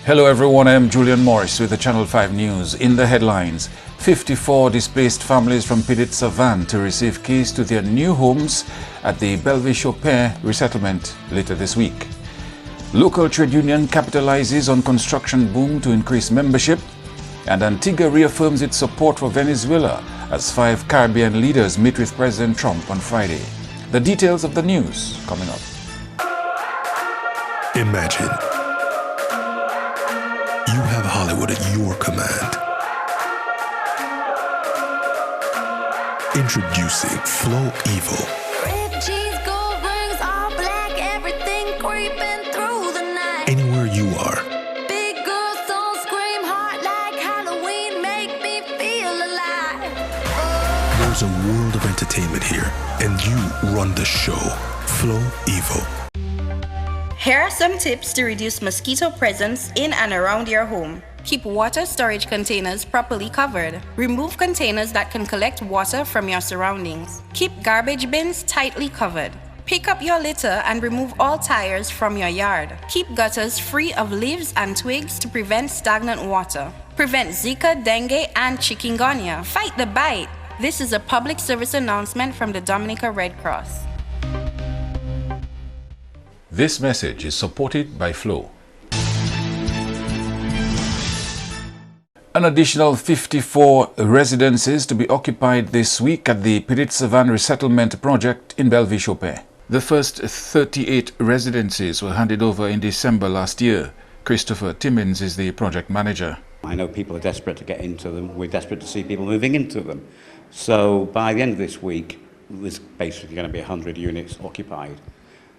Hello everyone, I am Julian Morris with the Channel 5 News. In the headlines, 54 displaced families from Petite-Savanne to receive keys to their new homes at the Chopin resettlement later this week. Local trade union capitalizes on construction boom to increase membership, and Antigua reaffirms its support for Venezuela as 5 Caribbean leaders meet with President Trump on Friday. The details of the news coming up. Imagine you have Hollywood at your command. Introducing Flow Evil. Red cheese, gold rings, all black, everything creeping through the night. Anywhere you are. Big girls don't scream hard like Halloween, make me feel alive. There's a world of entertainment here, and you run the show. Flow Evil. Here are some tips to reduce mosquito presence in and around your home. Keep water storage containers properly covered. Remove containers that can collect water from your surroundings. Keep garbage bins tightly covered. Pick up your litter and remove all tires from your yard. Keep gutters free of leaves and twigs to prevent stagnant water. Prevent Zika, dengue, and chikungunya. Fight the bite. This is a public service announcement from the Dominica Red Cross. This message is supported by Flow. An additional 54 residences to be occupied this week at the Petite-Savanne resettlement project in Chopin. The first 38 residences were handed over in December last year. Christopher Timmins is the project manager. I know people are desperate to get into them. We're desperate to see people moving into them. So by the end of this week, there's basically going to be 100 units occupied.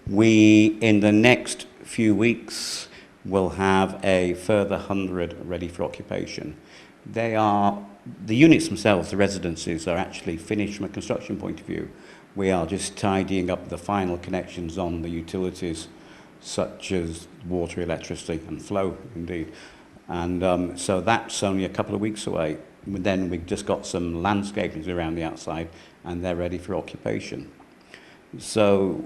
We, in the next few weeks, will have a further 100 ready for occupation. The units themselves, the residences, are actually finished from a construction point of view. We are just tidying up the final connections on the utilities, such as water, electricity, and flow, indeed. And so that's only a couple of weeks away. Then we've just got some landscapings around the outside, and they're ready for occupation. So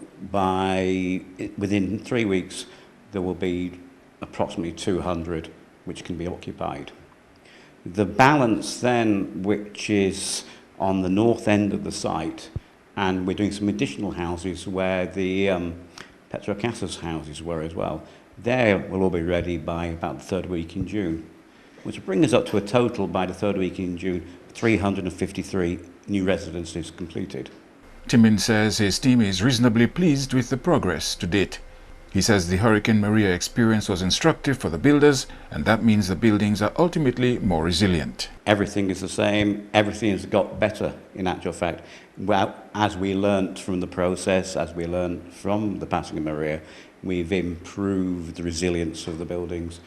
within 3 weeks, there will be approximately 200 which can be occupied. The balance then, which is on the north end of the site, and we're doing some additional houses where the Petrocasas houses were as well, they will all be ready by about the third week in June, which will bring us up to a total by the third week in June, 353 new residences completed. Timmins says his team is reasonably pleased with the progress to date. He says the Hurricane Maria experience was instructive for the builders, and that means the buildings are ultimately more resilient. Everything is the same. Everything has got better, in actual fact. Well, as we learnt from the process, as we learnt from the passing of Maria, we've improved the resilience of the buildings.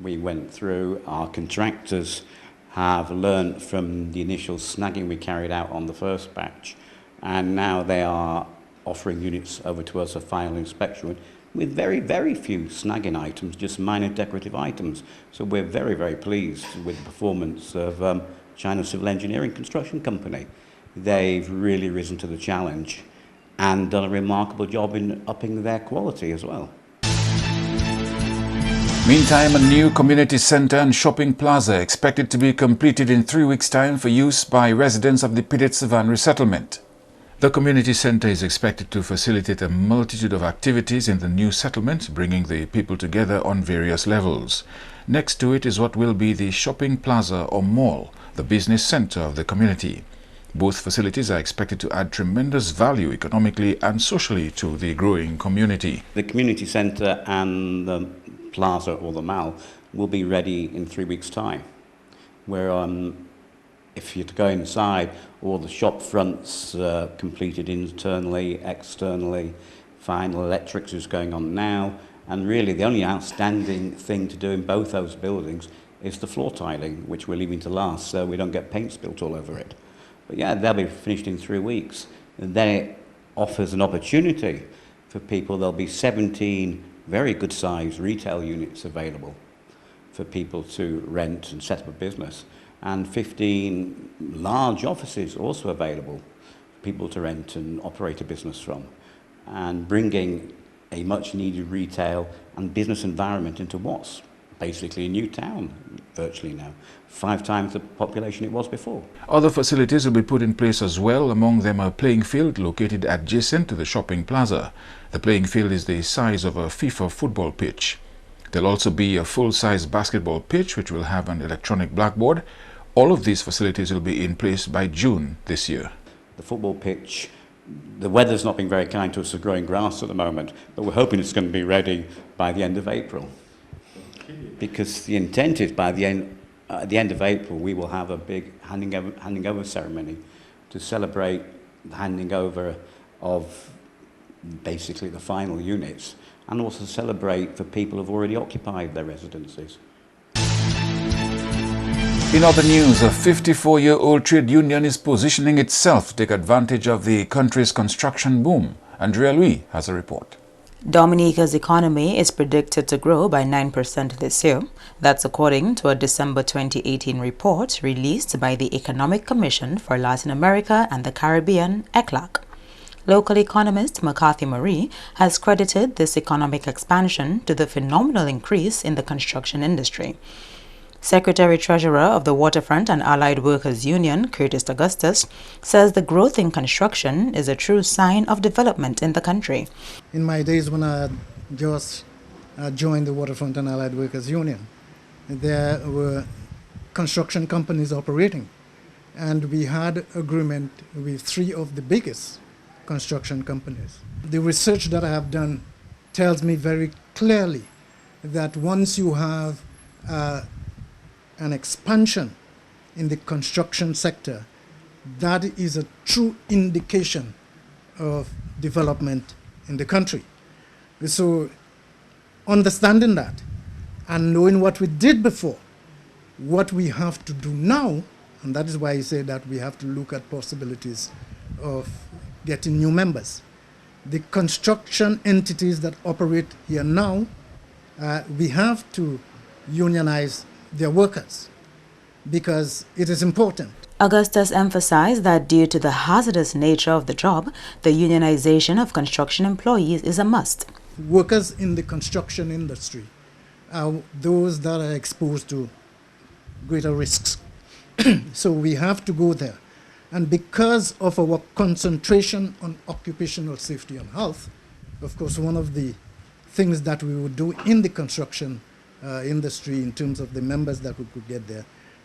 We went through, our contractors have learnt from the initial snagging we carried out on the first batch, and now they are offering units over to us for final inspection with very, very few snagging items, just minor decorative items. So we're very, very pleased with the performance of China Civil Engineering Construction Company. They've really risen to the challenge and done a remarkable job in upping their quality as well. Meantime, a new community center and shopping plaza expected to be completed in 3 weeks' time for use by residents of the Petite-Savanne resettlement. The community center is expected to facilitate a multitude of activities in the new settlement, bringing the people together on various levels. Next to it is what will be the shopping plaza or mall, the business center of the community. Both facilities are expected to add tremendous value economically and socially to the growing community. The community center and the plaza or the mall will be ready in 3 weeks' time. If you're to go inside, all the shop fronts completed internally, externally, final electrics is going on now, and really the only outstanding thing to do in both those buildings is the floor tiling, which we're leaving to last so we don't get paint spilt all over it. But yeah, they'll be finished in 3 weeks. And then it offers an opportunity for people. There'll be 17 very good sized retail units available for people to rent and set up a business, and 15 large offices also available for people to rent and operate a business from, and bringing a much needed retail and business environment into what's basically a new town, virtually now. 5 times the population it was before. Other facilities will be put in place as well, among them a playing field located adjacent to the shopping plaza. The playing field is the size of a FIFA football pitch. There'll also be a full-size basketball pitch which will have an electronic blackboard. All of these facilities will be in place by June this year. The football pitch, the weather's not been very kind to us for growing grass at the moment, but we're hoping it's going to be ready by the end of April. Because the intent is by at the end of April we will have a big handing over ceremony to celebrate the handing over of basically the final units, and also celebrate the people who've already occupied their residences. In other news, a 54-year-old trade union is positioning itself to take advantage of the country's construction boom. Andrea Louis has a report. Dominica's economy is predicted to grow by 9% this year. That's according to a December 2018 report released by the Economic Commission for Latin America and the Caribbean, ECLAC. Local economist McCarthy Marie has credited this economic expansion to the phenomenal increase in the construction industry. Secretary-Treasurer of the Waterfront and Allied Workers Union, Curtis Augustus, says the growth in construction is a true sign of development in the country. In my days when I just joined the Waterfront and Allied Workers Union, there were construction companies operating, and we had agreement with 3 of the biggest construction companies. The research that I have done tells me very clearly that once you have an expansion in the construction sector, that is a true indication of development in the country. So understanding that and knowing what we did before, what we have to do now, and that is why I say that we have to look at possibilities of getting new members. The construction entities that operate here now, we have to unionize their workers because it is important. Augustus emphasized that due to the hazardous nature of the job, the unionization of construction employees is a must. Workers in the construction industry are those that are exposed to greater risks. So we have to go there. And because of our concentration on occupational safety and health, of course, one of the things that we would do in the construction industry in terms of the members that we could get there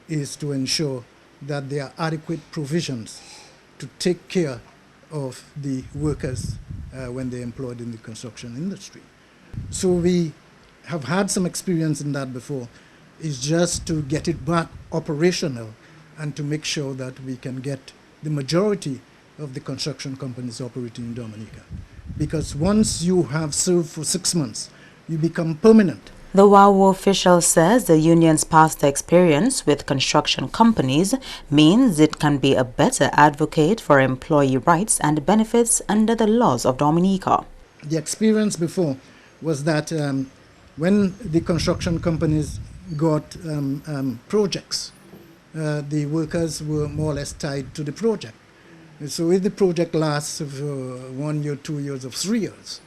is to ensure that there are adequate provisions to take care of the workers when they're employed in the construction industry. So we have had some experience in that before. It's just to get it back operational and to make sure that we can get the majority of the construction companies operating in Dominica. Because once you have served for 6 months, you become permanent. The WAWO official says the union's past experience with construction companies means it can be a better advocate for employee rights and benefits under the laws of Dominica. The experience before was that when the construction companies got projects, the workers were more or less tied to the project. So if the project lasts for 1 year, 2 years, or 3 years,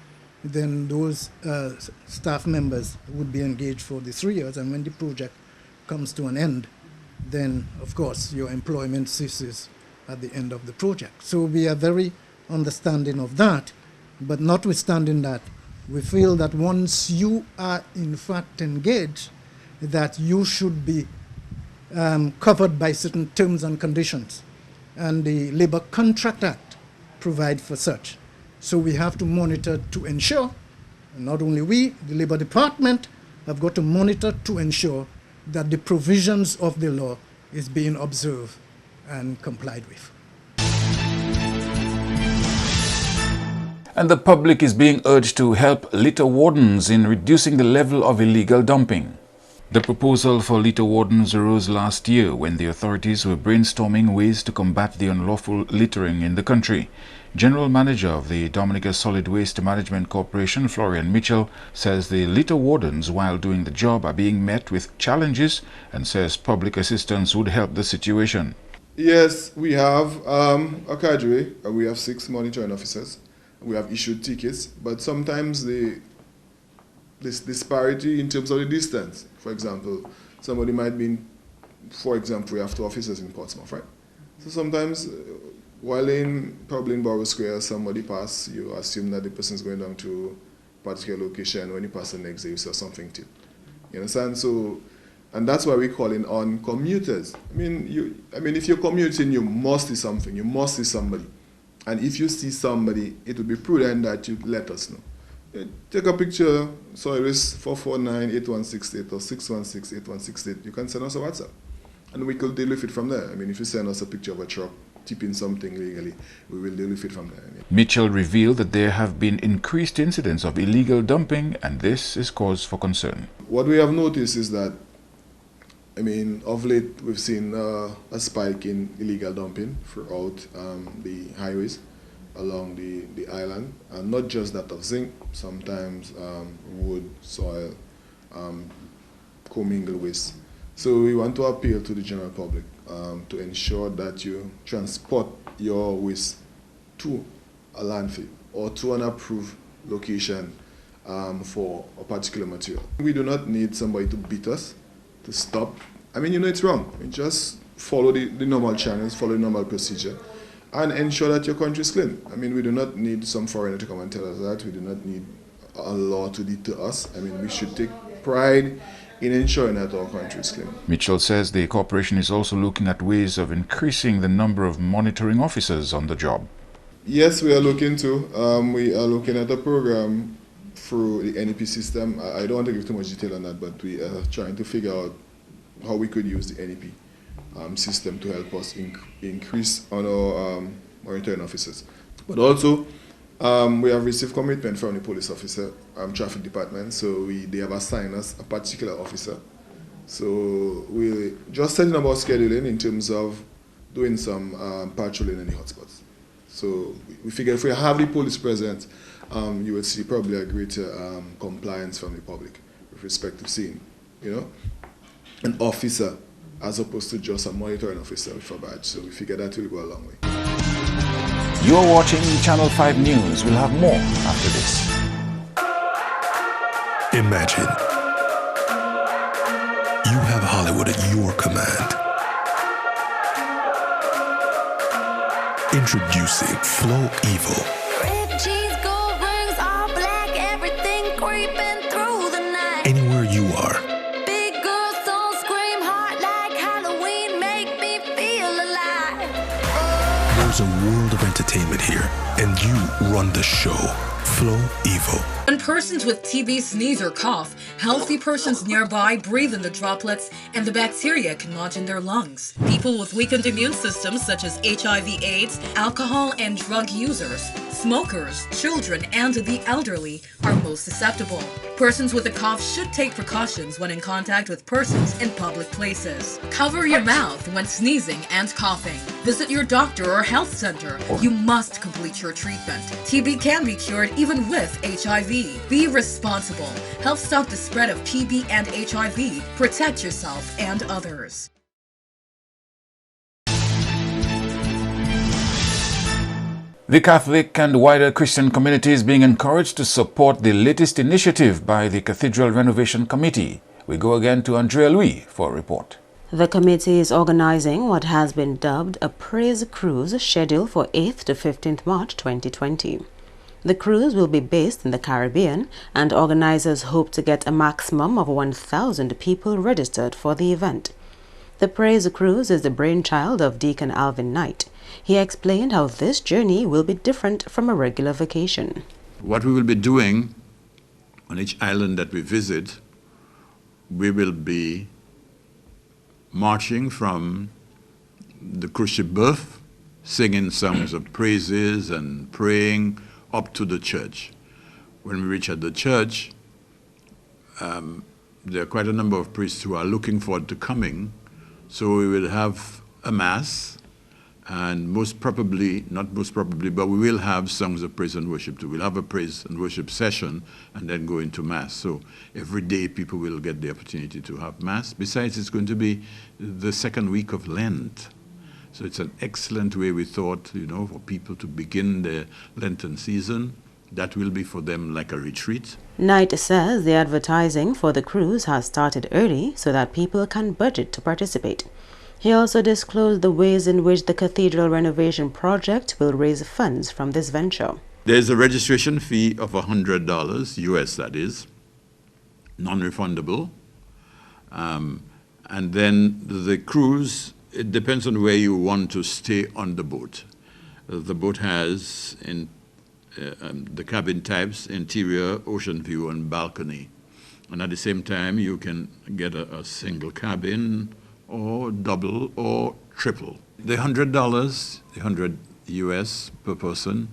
then those staff members would be engaged for the 3 years, and when the project comes to an end, then of course your employment ceases at the end of the project. So we are very understanding of that, but notwithstanding that, we feel that once you are in fact engaged, that you should be covered by certain terms and conditions, and the Labor Contract Act provides for such. So we have to monitor to ensure, and not only we, the Labor Department have got to monitor to ensure that the provisions of the law is being observed and complied with. And the public is being urged to help litter wardens in reducing the level of illegal dumping. The proposal for litter wardens arose last year when the authorities were brainstorming ways to combat the unlawful littering in the country. General Manager of the Dominica Solid Waste Management Corporation, Florian Mitchell, says the litter wardens, while doing the job, are being met with challenges and says public assistance would help the situation. Yes, we have a cadre. We have 6 monitoring officers. We have issued tickets, but sometimes this disparity in terms of the distance. For example, somebody might be, for example, we have 2 officers in Portsmouth, right? So sometimes, while probably in Borough Square, somebody pass, you assume that the person's going down to a particular location. When you pass the next day, you saw something too. You understand? So, and that's why we're calling on commuters. I mean, if you're commuting, you must see something. You must see somebody. And if you see somebody, it would be prudent that you let us know. Take a picture. So it is 449-8168 or 616-8168. You can send us a WhatsApp, and we could deal with it from there. I mean, if you send us a picture of a truck tipping something illegally, we will deal with it from there. Mitchell revealed that there have been increased incidents of illegal dumping, and this is cause for concern. What we have noticed is that, I mean, of late we've seen a spike in illegal dumping throughout the highways along the island, and not just that of zinc, sometimes wood, soil, commingled waste. So we want to appeal to the general public to ensure that you transport your waste to a landfill or to an approved location for a particular material. We do not need somebody to beat us, to stop. I mean, it's wrong. We just follow the normal channels, follow the normal procedure, and ensure that your country is clean. I mean, we do not need some foreigner to come and tell us that. We do not need a law to deter us. I mean, we should take pride in ensuring that our country is clean. Mitchell says the corporation is also looking at ways of increasing the number of monitoring officers on the job. Yes, we are looking to. We are looking at a program through the NEP system. I don't want to give too much detail on that, but we are trying to figure out how we could use the NEP system to help us increase on our monitoring officers. But also, we have received commitment from the police officer, traffic department, so they have assigned us a particular officer. So we're just setting about scheduling in terms of doing some patrolling in the hotspots. So we figure if we have the police present, you would see probably a greater compliance from the public with respect to seeing, an officer as opposed to just a monitoring officer with a badge. So we figure that will go a long way. You're watching Channel 5 News. We'll have more after this. Imagine you have Hollywood at your command. Introducing Flow Evil. Red cheese, gold rings, all black, everything creeping through the night. Anywhere you are, Big girls don't scream hard like Halloween, make me feel alive. there's a world of entertainment here, and you run the show. Flow Evil. When persons with TB sneeze or cough, healthy persons nearby breathe in the droplets and the bacteria can lodge in their lungs. People with weakened immune systems such as HIV/AIDS, alcohol and drug users, smokers, children, and the elderly are most susceptible. Persons with a cough should take precautions when in contact with persons in public places. Cover your mouth when sneezing and coughing. Visit your doctor or health center. You must complete your treatment. TB can be cured even with HIV. Be responsible. Help stop the spread of TB and HIV. Protect yourself and others. The Catholic and wider Christian community is being encouraged to support the latest initiative by the Cathedral Renovation Committee. We go again to Andrea Louis for a report. The committee is organizing what has been dubbed a praise cruise scheduled for 8th to 15th March 2020. The cruise will be based in the Caribbean, and organizers hope to get a maximum of 1,000 people registered for the event. The praise cruise is the brainchild of Deacon Alvin Knight. He explained how this journey will be different from a regular vacation. What we will be doing on each island that we visit, we will be marching from the cruise ship berth, singing songs of praises and praying up to the church. When we reach at the church, there are quite a number of priests who are looking forward to coming, so we will have a mass, and most probably, not most probably, but we will have songs of praise and worship too. We'll have a praise and worship session and then go into mass. So every day people will get the opportunity to have mass. Besides, it's going to be the second week of Lent. So it's an excellent way, we thought, for people to begin their Lenten season That will be for them like a retreat. Knight says the advertising for the cruise has started early so that people can budget to participate. He also disclosed the ways in which the cathedral renovation project will raise funds from this venture. There's a registration fee of $100 US, that is, non-refundable. And then the cruise, it depends on where you want to stay on the boat. The boat has the cabin types, interior, ocean view, and balcony. And at the same time, you can get a single cabin, or double, or triple. The $100, the 100 US per person,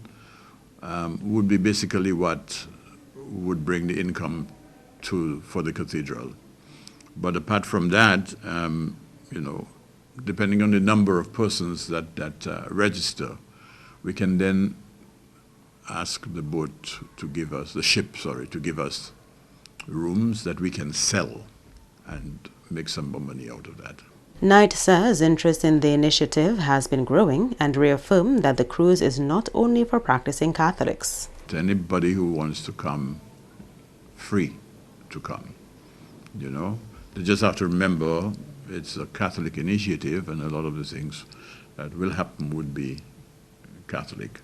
would be basically what would bring the income for the cathedral. But apart from that, depending on the number of persons that register, we can then ask the boat to give us, to give us rooms that we can sell and make some more money out of that. Knight says interest in the initiative has been growing and reaffirmed that the cruise is not only for practicing Catholics. To anybody who wants to come, free to come, They just have to remember it's a Catholic initiative, and a lot of the things that will happen would be Catholic.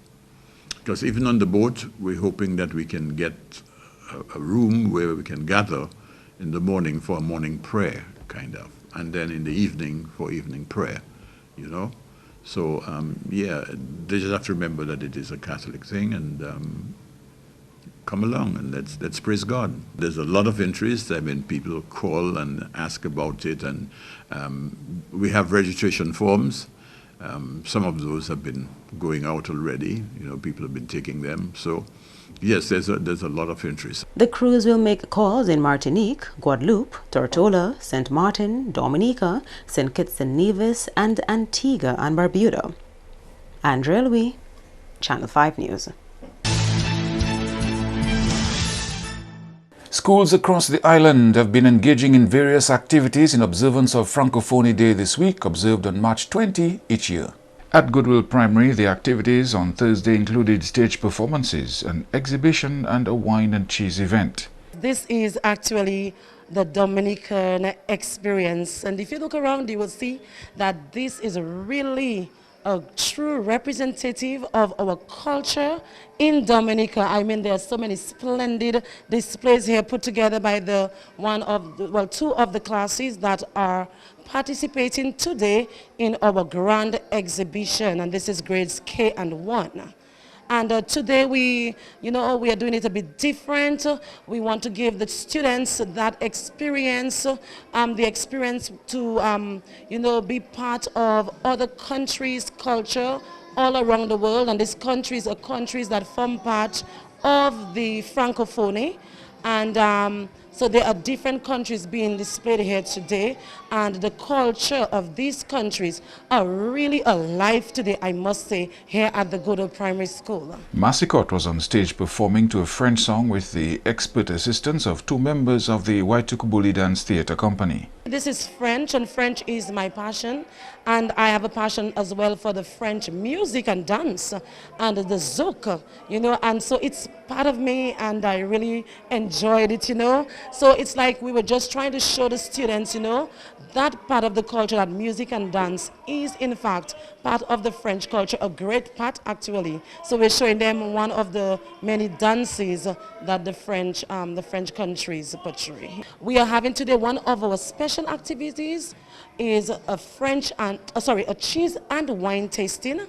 Because even on the boat, we're hoping that we can get a room where we can gather in the morning for a morning prayer, kind of, and then in the evening for evening prayer, So, they just have to remember that it is a Catholic thing, and come along and let's praise God. There's a lot of interest. People call and ask about it, and we have registration forms. Some of those have been going out already. People have been taking them. So, yes, there's a lot of interest. The cruise will make calls in Martinique, Guadeloupe, Tortola, St. Martin, Dominica, St. Kitts and Nevis, and Antigua and Barbuda. Andrea Louis, Channel 5 News. Schools across the island have been engaging in various activities in observance of Francophonie Day this week, observed on March 20 each year. At Goodwill Primary, the activities on Thursday included stage performances, an exhibition, and a wine and cheese event. This is actually the Dominican experience, and if you look around, you will see that this is really a true representative of our culture in Dominica. There are so many splendid displays here put together by two of the classes that are participating today in our grand exhibition, and this is grades K and 1. And today we are doing it a bit different. We want to give the students that experience, the experience to, be part of other countries' culture all around the world. And these countries are countries that form part of the Francophonie. And so there are different countries being displayed here today, and the culture of these countries are really alive today, I must say, here at the Goodwill Primary School. Mascot was on stage performing to a French song with the expert assistance of two members of the Waitukubuli Dance Theatre Company. This is French, and French is my passion, and I have a passion as well for the French music and dance and the zouk, and so it's part of me, and I really enjoyed it, So it's like we were just trying to show the students, that part of the culture, that music and dance is in fact part of the French culture, a great part actually. So we're showing them one of the many dances that the French countries portray. We are having today one of our special activities is a cheese and wine tasting.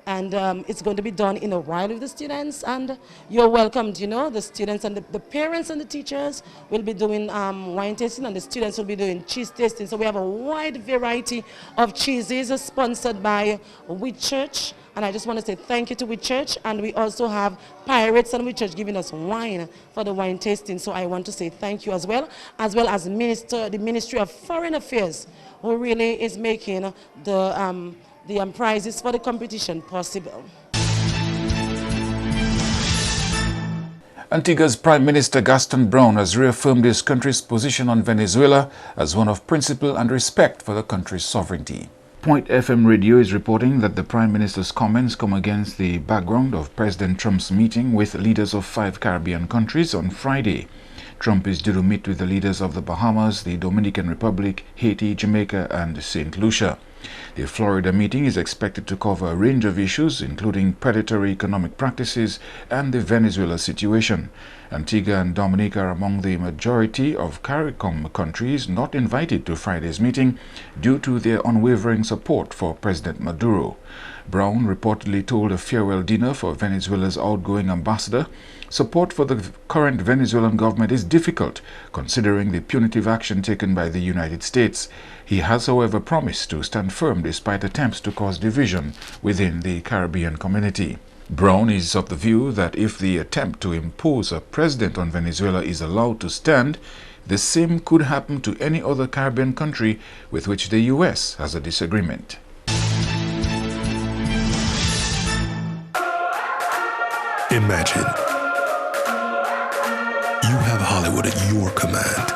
And it's going to be done in a while with the students, and you're welcomed, the students and the parents and the teachers will be doing wine tasting, and the students will be doing cheese tasting. So we have a wide variety of cheeses sponsored by Whitchurch, and I just want to say thank you to Whitchurch, and we also have Pirates and Whitchurch giving us wine for the wine tasting, so I want to say thank you as well as the Ministry of Foreign Affairs, who really is making the prizes for the competition possible. Antigua's Prime Minister Gaston Brown has reaffirmed his country's position on Venezuela as one of principle and respect for the country's sovereignty. Point FM Radio is reporting that the Prime Minister's comments come against the background of President Trump's meeting with leaders of 5 Caribbean countries on Friday. Trump is due to meet with the leaders of the Bahamas, the Dominican Republic, Haiti, Jamaica, and St. Lucia. The Florida meeting is expected to cover a range of issues, including predatory economic practices and the Venezuela situation. Antigua and Dominica are among the majority of CARICOM countries not invited to Friday's meeting due to their unwavering support for President Maduro. Brown reportedly told a farewell dinner for Venezuela's outgoing ambassador, "Support for the current Venezuelan government is difficult, considering the punitive action taken by the United States. He has, however, promised to stand firm despite attempts to cause division within the Caribbean community." Brown is of the view that if the attempt to impose a president on Venezuela is allowed to stand, the same could happen to any other Caribbean country with which the U.S. has a disagreement. Imagine you have Hollywood at your command.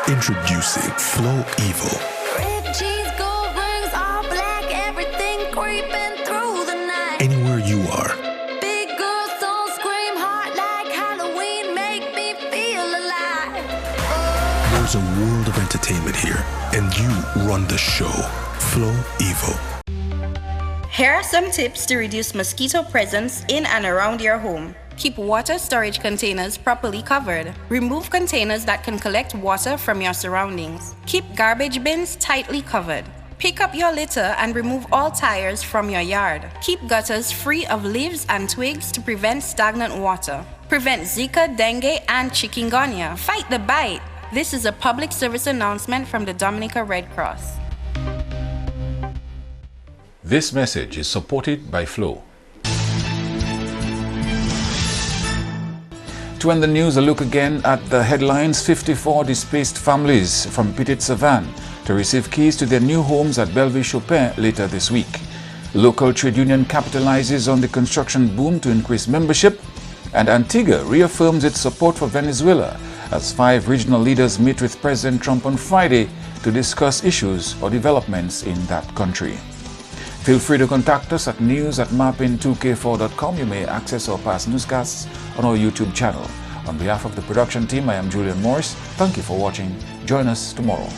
Introducing Flow Evil. Red cheese, gold rings, all black, everything creeping through the night. Anywhere you are, Big girls don't scream hard like Halloween, make me feel alive. there's a world of entertainment here, and you run the show. Flow Evil. Here are some tips to reduce mosquito presence in and around your home. Keep water storage containers properly covered. Remove containers that can collect water from your surroundings. Keep garbage bins tightly covered. Pick up your litter and remove all tires from your yard. Keep gutters free of leaves and twigs to prevent stagnant water. Prevent Zika, dengue, and chikungunya. Fight the bite. This is a public service announcement from the Dominica Red Cross. This message is supported by Flow. To end the news, a look again at the headlines. 54 displaced families from Petite-Savanne to receive keys to their new homes at Belleville-Chopin later this week. Local trade union capitalizes on the construction boom to increase membership, and Antigua reaffirms its support for Venezuela as 5 regional leaders meet with President Trump on Friday to discuss issues or developments in that country. Feel free to contact us at news@mapping2k4.com. You may access our past newscasts on our YouTube channel. On behalf of the production team, I am Julian Morris. Thank you for watching. Join us tomorrow.